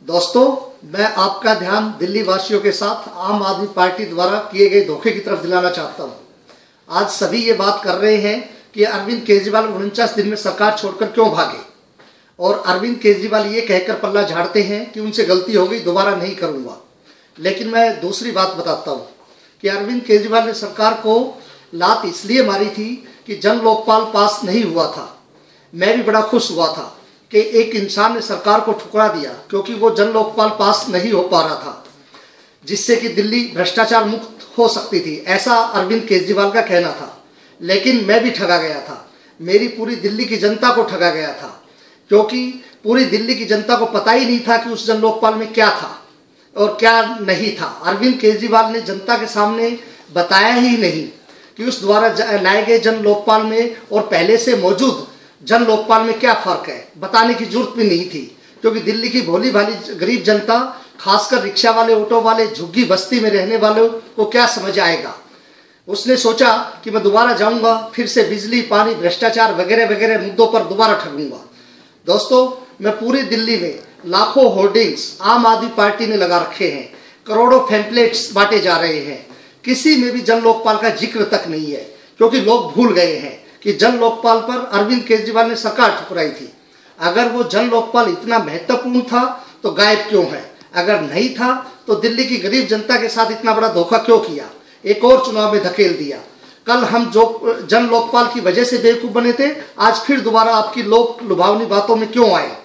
दोस्तों, मैं आपका ध्यान दिल्ली वासियों के साथ आम आदमी पार्टी द्वारा किए गए धोखे की तरफ दिलाना चाहता हूं। आज सभी ये बात कर रहे हैं कि अरविंद केजरीवाल 49 दिन में सरकार छोड़कर क्यों भागे, और अरविंद केजरीवाल ये कहकर पल्ला झाड़ते हैं कि उनसे गलती हो गई, दोबारा नहीं करूंगा। लेकिन मैं दूसरी बात बताता हूं कि अरविंद केजरीवाल ने सरकार को लात इसलिए मारी थी कि जन लोकपाल पास नहीं हुआ था। मैं भी बड़ा खुश हुआ था कि एक इंसान ने सरकार को ठुकरा दिया, क्योंकि वो जन लोकपाल पास नहीं हो पा रहा था, जिससे कि दिल्ली भ्रष्टाचार मुक्त हो सकती थी, ऐसा अरविंद केजरीवाल का कहना था। लेकिन मैं भी ठगा गया था, मेरी पूरी दिल्ली की जनता को ठगा गया था, क्योंकि पूरी दिल्ली की जनता को पता ही नहीं था कि उस जन लोकपाल में क्या था और क्या नहीं था। अरविंद केजरीवाल ने जनता के सामने बताया ही नहीं कि उस द्वारा लाए गए जन लोकपाल में और पहले से मौजूद जन लोकपाल में क्या फर्क है। बताने की जरूरत भी नहीं थी, क्योंकि दिल्ली की भोली भाली गरीब जनता, खासकर रिक्शा वाले, ऑटो वाले, झुग्गी बस्ती में रहने वालों को क्या समझ आएगा। उसने सोचा कि मैं दोबारा जाऊंगा, फिर से बिजली, पानी, भ्रष्टाचार वगैरह वगैरह मुद्दों पर दोबारा ठगूंगा। दोस्तों, मैं पूरी दिल्ली में लाखों होर्डिंग्स आम आदमी पार्टी ने लगा रखे हैं, करोड़ों पैम्पलेट्स बांटे जा रहे हैं, किसी में भी जन लोकपाल का जिक्र तक नहीं है, क्योंकि लोग भूल गए हैं कि जन लोकपाल पर अरविंद केजरीवाल ने सरकार ठुकराई थी। अगर वो जन लोकपाल इतना महत्वपूर्ण था तो गायब क्यों है? अगर नहीं था तो दिल्ली की गरीब जनता के साथ इतना बड़ा धोखा क्यों किया, एक और चुनाव में धकेल दिया। कल हम जो जन लोकपाल की वजह से बेवकूफ बने थे, आज फिर दोबारा आपकी लोक लुभावनी बातों में क्यों आए?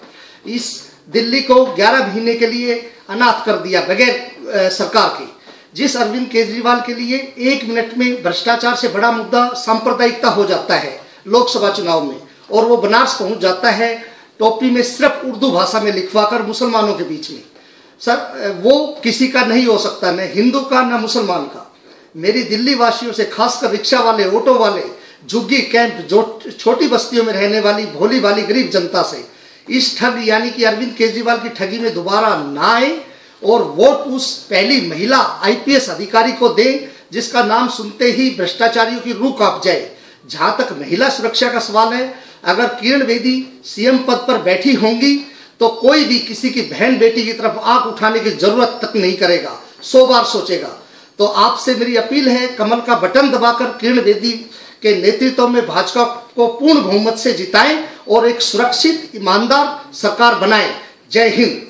इस दिल्ली को 11 महीने के लिए अनाथ कर दिया बगैर सरकार के। जिस अरविंद केजरीवाल के लिए 1 मिनट में भ्रष्टाचार से बड़ा मुद्दा सांप्रदायिकता हो जाता है लोकसभा चुनाव में, और वो बनारस पहुंच जाता है टोपी में सिर्फ उर्दू भाषा में लिखवाकर मुसलमानों के बीच में। सर, वो किसी का नहीं हो सकता, न हिंदू का न मुसलमान का। मेरी दिल्ली वासियों से, खासकर रिक्शा वाले, ऑटो वाले, झुग्गी कैंप, जो छोटी बस्तियों में रहने वाली भोली भाली गरीब जनता से, इस ठग यानी कि अरविंद केजरीवाल की ठगी में दोबारा ना आए और वोट उस पहली महिला IPS अधिकारी को दें जिसका नाम सुनते ही भ्रष्टाचारियों की रूह कांप जाए। जहां तक महिला सुरक्षा का सवाल है, अगर किरण बेदी CM पद पर बैठी होंगी तो कोई भी किसी की बहन बेटी की तरफ आंख उठाने की जरूरत तक नहीं करेगा, 100 बार सोचेगा। तो आपसे मेरी अपील है, कमल का बटन दबाकर किरण बेदी के नेतृत्व में भाजपा को पूर्ण बहुमत से जिताएं और एक सुरक्षित, ईमानदार सरकार बनाएं। जय हिंद।